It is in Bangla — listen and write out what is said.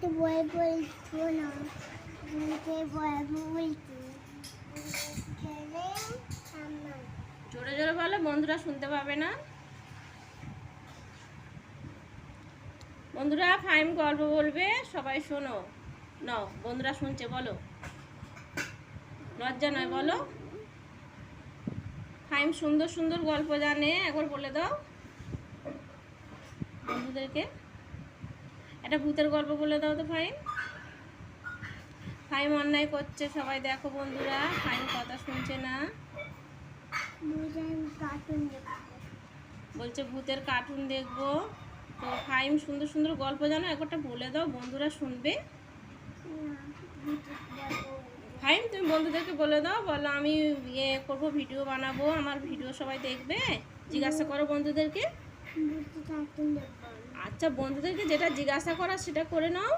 তো বই বলছো না, আমাকে বই বলছি। জোরে জোরে বলো, বন্ধুরা শুনতে পাবে না। বন্ধুরা ফাইম গল্প বলবে, সবাই শোনো। নাও, বন্ধুরা শুনছে, বলো। লজ্জা নয়, বলো। ফাইম সুন্দর সুন্দর গল্প জানে, একবার বলে দাও বন্ধুদেরকে। একটা ভূতের গল্প বলে দাও তো ফাইম। ফাইম অন্যায় করছে, সবাই দেখো বন্ধুরা, ফাইম কথা শুনছে না। বলছে ভূতের কার্টুন দেখবো। তো ফাইম সুন্দর সুন্দর গল্প জানো, একটা বলে দাও, বন্ধুরা শুনবে। ফাইম তুমি বন্ধুদেরকে বলে দাও, বলো আমি ইয়ে করবো, ভিডিও বানাবো, আমার ভিডিও সবাই দেখবে। জিজ্ঞাসা করো বন্ধুদেরকে। আচ্ছা, বন্ধুদেরকে যেটা জিজ্ঞাসা করা সেটা করে নাও।